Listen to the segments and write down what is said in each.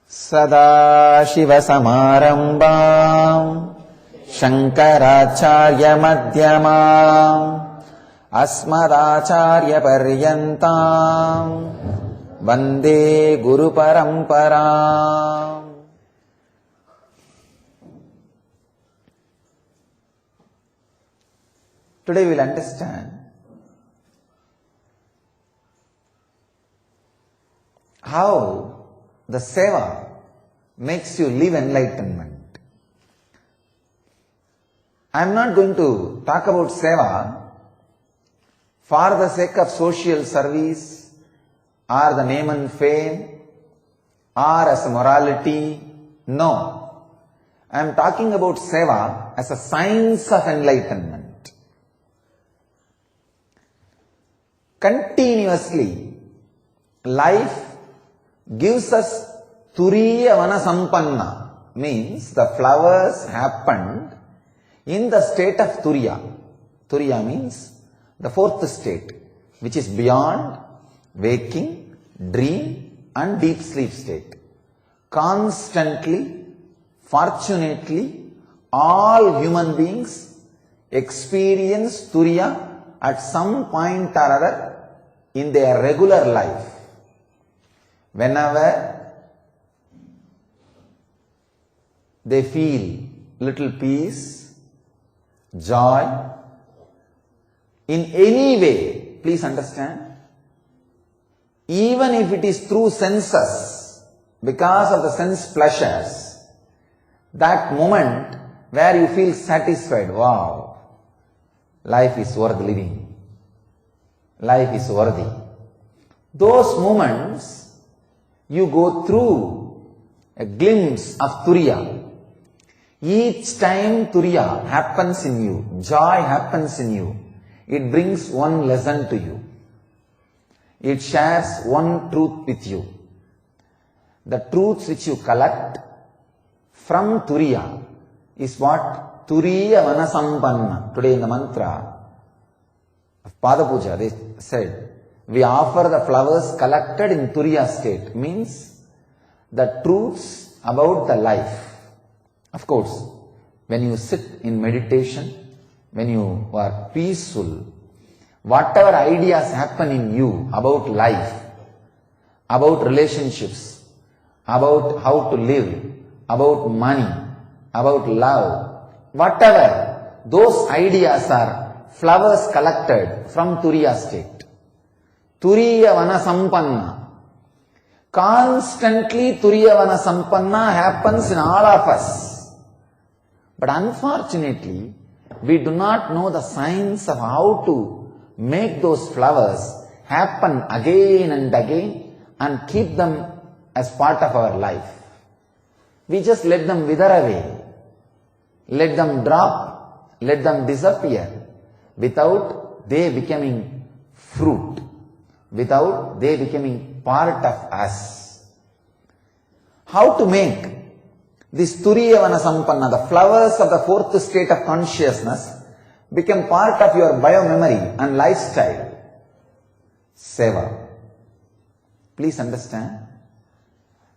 Sadashivasamarambam Shankaracharya-madhyamam Asmadacharya-paryantam Vande Guru-paramparam. Today we will understand how the Seva makes you live enlightenment. I am not going to talk about Seva for the sake of social service or the name and fame or as a morality. No. I am talking about Seva as a science of enlightenment. Continuously, life gives us Turiya Vana Sampanna, means the flowers happened in the state of Turiya. Turiya means the fourth state, which is beyond waking, dream and deep sleep state. Constantly, fortunately, all human beings experience Turiya at some point or other in their regular life. Whenever they feel little peace, joy, in any way, please understand, even if it is through senses, because of the sense pleasures, that moment where you feel satisfied, wow, life is worth living, life is worthy. Those moments, you go through a glimpse of Turiya. Each time Turiya happens in you, joy happens in you, it brings one lesson to you. It shares one truth with you. The truths which you collect from Turiya is what? Turiya Vanasampanna. Today in the mantra of Pada Puja, they said, we offer the flowers collected in Turiya state, means the truths about the life. Of course, when you sit in meditation, when you are peaceful, whatever ideas happen in you about life, about relationships, about how to live, about money, about love, whatever, those ideas are flowers collected from Turiya state. Turiya Vana Sampanna. Constantly Turiya Vana Sampanna happens in all of us. But unfortunately, we do not know the science of how to make those flowers happen again and again and keep them as part of our life. We just let them wither away, let them drop, let them disappear without they becoming fruit, without they becoming part of us. How to make this Turiya Vana Sampanna, the flowers of the fourth state of consciousness, become part of your biomemory and lifestyle? Seva. Please understand,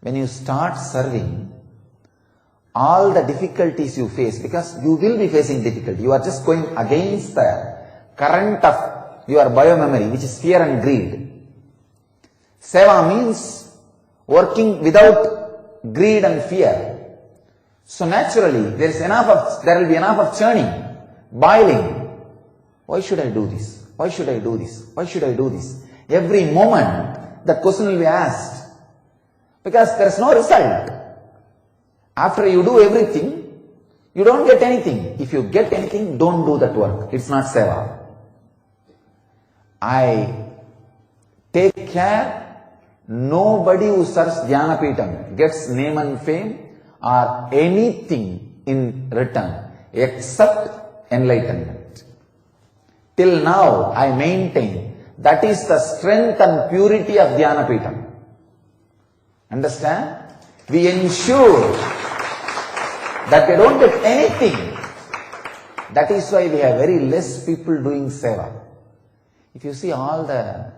when you start serving, all the difficulties you face, because you will be facing difficulty, you are just going against the current of your biomemory, which is fear and greed. Seva means working without greed and fear. So naturally, there will be enough of churning, boiling. Why should I do this? Why should I do this? Why should I do this? Every moment, that question will be asked. Because there is no result. After you do everything, you don't get anything. If you get anything, don't do that work. It's not Seva. I take care, nobody who serves Dhyanapitham gets name and fame or anything in return except enlightenment. Till now, I maintain that is the strength and purity of Dhyanapitham. Understand? We ensure that they don't get anything. That is why we have very less people doing Seva. If you see all the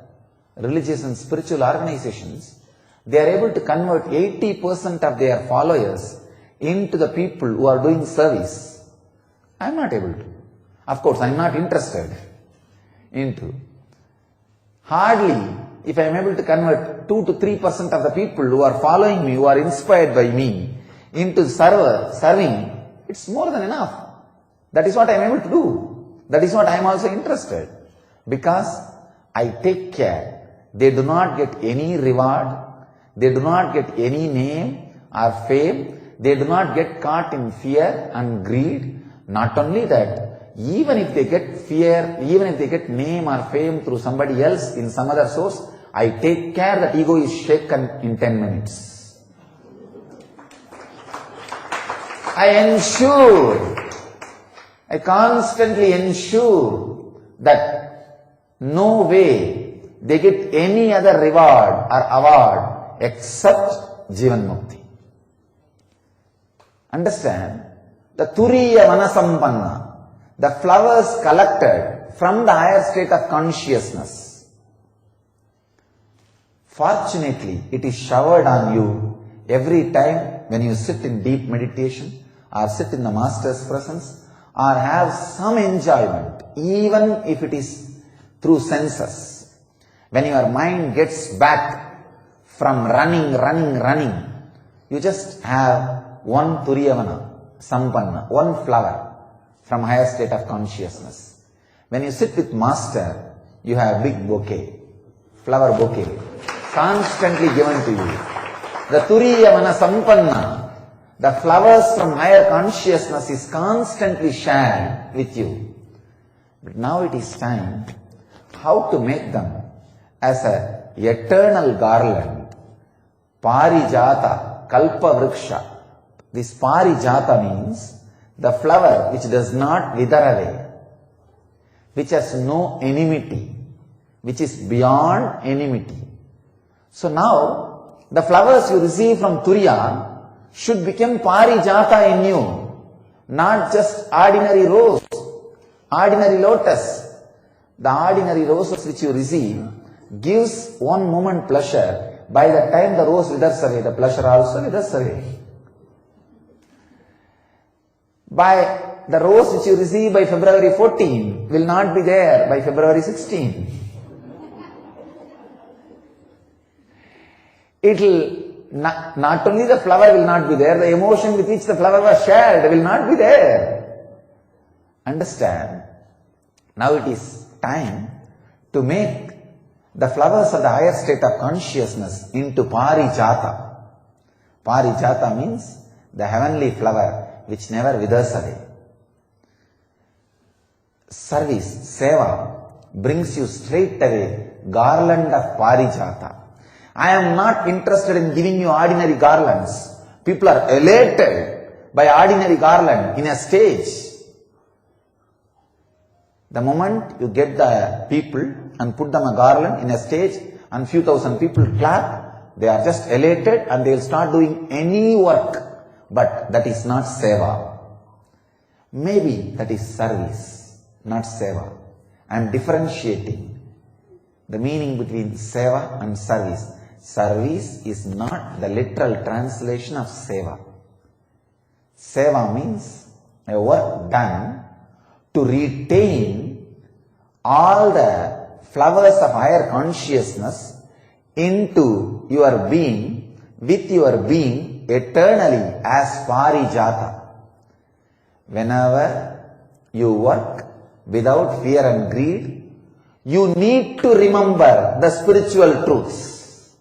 religious and spiritual organizations, They are able to convert 80% of their followers into the people who are doing service. I am not able to. Of course, I am not interested into. Hardly, if I am able to convert 2 to 3% of the people who are following me, who are inspired by me, into serving, it's more than enough. That is what I am able to do. That is what I am also interested. Because I take care. They do not get any reward. They do not get any name or fame. They do not get caught in fear and greed. Not only that, even if they get fear, even if they get name or fame through somebody else in some other source, I take care that ego is shaken in 10 minutes. I constantly ensure that no way they get any other reward or award except Jivan Mukti. Understand? The Turiya Manasampanna, the flowers collected from the higher state of consciousness. Fortunately, it is showered on you every time when you sit in deep meditation or sit in the Master's presence or have some enjoyment, even if it is through senses. When your mind gets back from running, you just have one Turiyavana Sampanna, one flower from higher state of consciousness. When you sit with Master, you have big bouquet, flower bouquet, constantly given to you. The Turiyavana Sampanna, the flowers from higher consciousness is constantly shared with you. But now it is time how to make them as a eternal garland. Parijata, Kalpa Vriksha. This Parijata means the flower which does not wither away, which has no enmity, which is beyond enmity. So now, the flowers you receive from Turiya should become Parijata in you, not just ordinary rose, ordinary lotus. The ordinary roses which you receive gives one moment pleasure. By the time the rose withers away, the pleasure also withers away. By the rose which you receive by February 14 will not be there by February 16. It will not only the flower will not be there, the emotion with which the flower was shared will not be there. Understand? Now it is time to make the flowers of the higher state of consciousness into Parijata. Parijata means the heavenly flower which never withers away. Service, Seva, brings you straight away garland of Parijata. I am not interested in giving you ordinary garlands. People are elated by ordinary garland in a stage. The moment you get the people and put them a garland in a stage and few thousand people clap, they are just elated and they will start doing any work. But that is not Seva. Maybe that is service, not Seva. I am differentiating the meaning between Seva and service. Service is not the literal translation of Seva. Seva means a work done to retain all the flowers of higher consciousness into your being, with your being eternally as Parijata. Whenever you work without fear and greed, you need to remember the spiritual truths.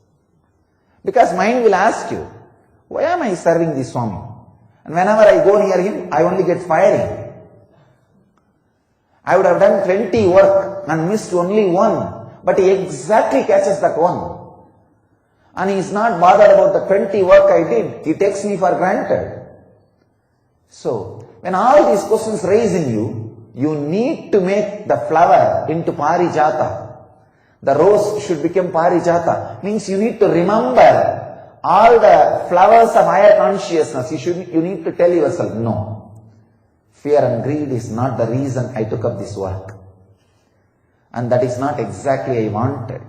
Because mind will ask you, why am I serving this Swami? And whenever I go near him, I only get firing. I would have done 20 work and missed only one, but he exactly catches that one. And he is not bothered about the 20 work I did. He takes me for granted. So, when all these questions raise in you, you need to make the flower into Parijata. The rose should become Parijata. Means you need to remember all the flowers of higher consciousness. You need to tell yourself, no. Fear and greed is not the reason I took up this work. And that is not exactly I wanted.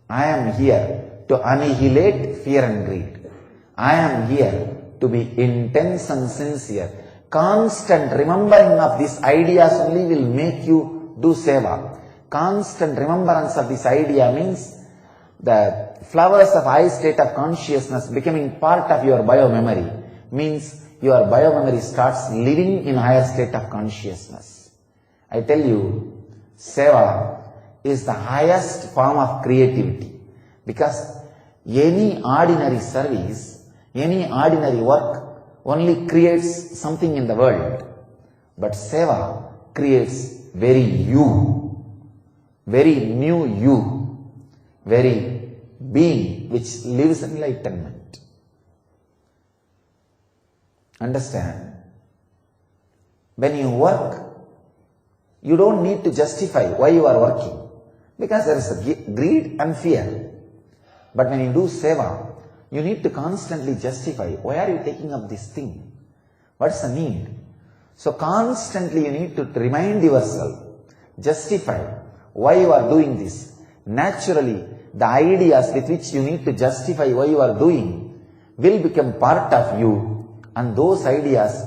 I am here to annihilate fear and greed. I am here to be intense and sincere. Constant remembering of these ideas only will make you do seva. Constant remembrance of this idea means the flowers of high state of consciousness becoming part of your bio-memory, means your bio-memory starts living in higher state of consciousness. I tell you, seva is the highest form of creativity, because any ordinary service, any ordinary work only creates something in the world, but seva creates very you, very new you, very being which lives in enlightenment. Understand? When you work, you don't need to justify why you are working, because there is a greed and fear. But when you do seva, you need to constantly justify, why are you taking up this thing? What's the need? So constantly you need to remind yourself, justify why you are doing this. Naturally, the ideas with which you need to justify why you are doing will become part of you, and those ideas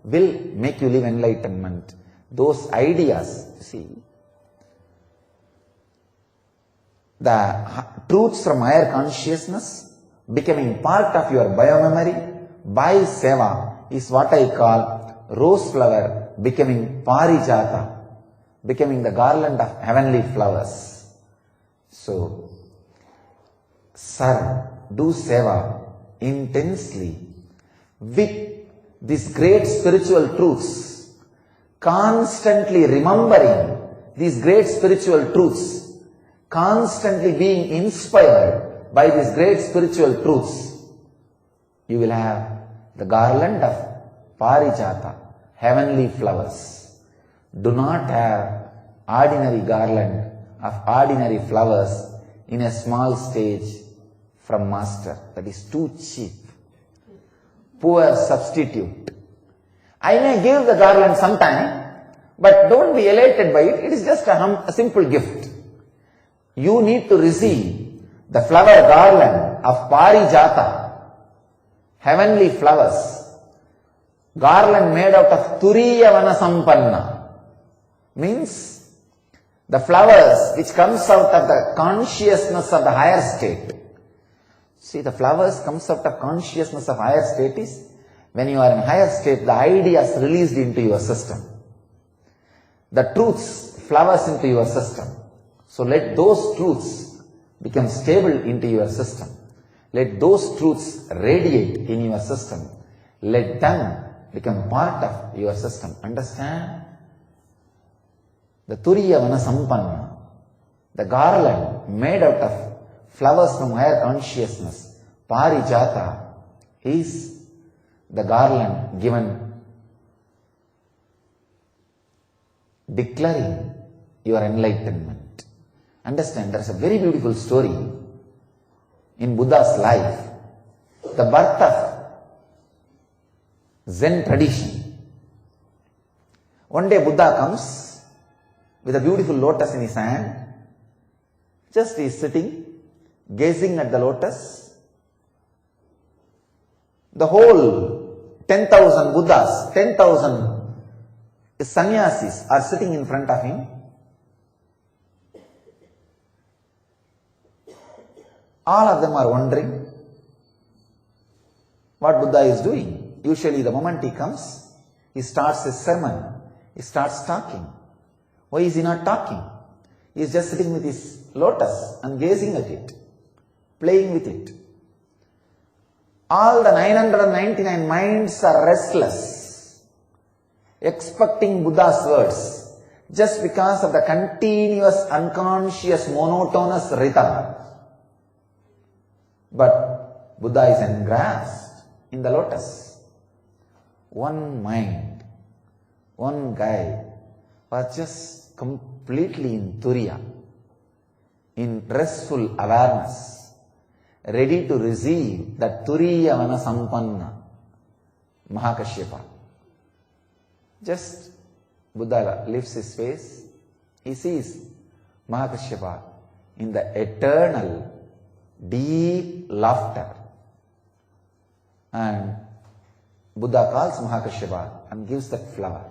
will make you live enlightenment. Those ideas, see, the truths from higher consciousness becoming part of your biomemory by seva is what I call rose flower becoming parijata, becoming the garland of heavenly flowers. So, sir, do seva intensely with these great spiritual truths, constantly remembering these great spiritual truths, constantly being inspired by these great spiritual truths. You will have the garland of parijata, heavenly flowers. Do not have ordinary garland of ordinary flowers in a small stage from master. That is too cheap. Poor substitute. I may give the garland sometime, but don't be elated by it. It is just a simple gift. You need to receive the flower garland of parijata, heavenly flowers, garland made out of turiya vana sampanna, means the flowers which comes out of the consciousness of the higher state. See, the flowers comes out of consciousness of higher state is when you are in higher state, the ideas released into your system. The truths flowers into your system. So let those truths become stable into your system. Let those truths radiate in your system. Let them become part of your system. Understand? The turiya vana sampanna, the garland made out of flowers from higher consciousness, parijata, is the garland given declaring your enlightenment. Understand, there is a very beautiful story in Buddha's life, the birth of Zen tradition. One day Buddha comes with a beautiful lotus in his hand. Just he is sitting, gazing at the lotus. The whole 10,000 Buddhas, 10,000 sannyasis are sitting in front of him. All of them are wondering what Buddha is doing. Usually the moment he comes, he starts his sermon. He starts talking. Why is he not talking? He is just sitting with his lotus and gazing at it, playing with it. All the 999 minds are restless, expecting Buddha's words, just because of the continuous unconscious monotonous rhythm. But Buddha is engrossed in the lotus. One mind, one guy was just completely in turiya, in restful awareness, ready to receive that turiya vana sampanna, Mahakashyapa. Just Buddha lifts his face, he sees Mahakashyapa in the eternal deep laughter. And Buddha calls Mahakashyapa and gives that flower.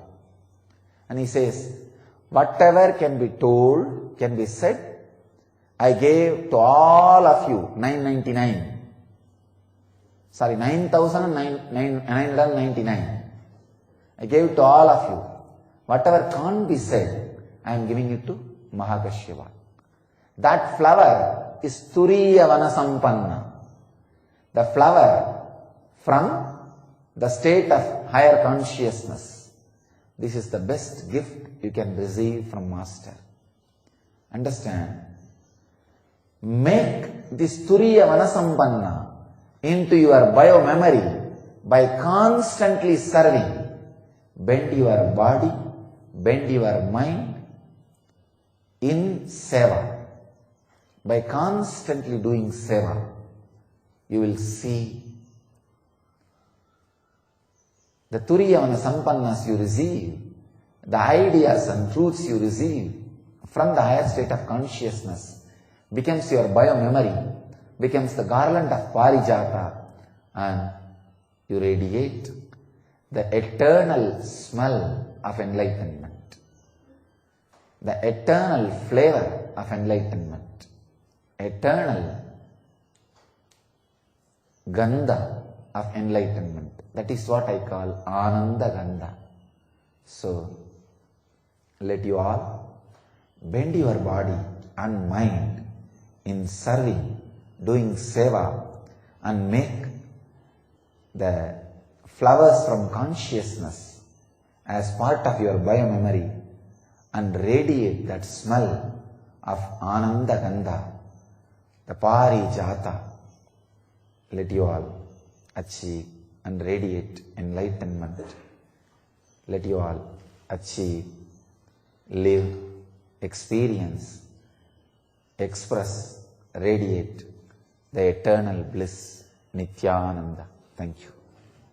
And he says, whatever can be told, can be said, I gave to all of you 9,999. I gave to all of you. Whatever can't be said, I am giving it to Mahakashyapa. That flower is Turiya Vanasampanna. The flower from the state of higher consciousness. This is the best gift you can receive from Master. Understand? Make this Turiya Vanasampanna into your bio-memory by constantly serving. Bend your body, bend your mind in Seva. By constantly doing Seva, you will see the Turiyavana Sampannas you receive, the ideas and truths you receive from the higher state of consciousness becomes your bio-memory, becomes the garland of Parijata, and you radiate the eternal smell of enlightenment, the eternal flavor of enlightenment, eternal gandha of enlightenment. That is what I call Ananda Gandha. So, let you all bend your body and mind in serving, doing Seva, and make the flowers from consciousness as part of your bio-memory and radiate that smell of Ananda Gandha, the Parijata. Let you all achieve and radiate enlightenment. Let you all achieve, live, experience, express, radiate the eternal bliss, Nithyananda. Thank you.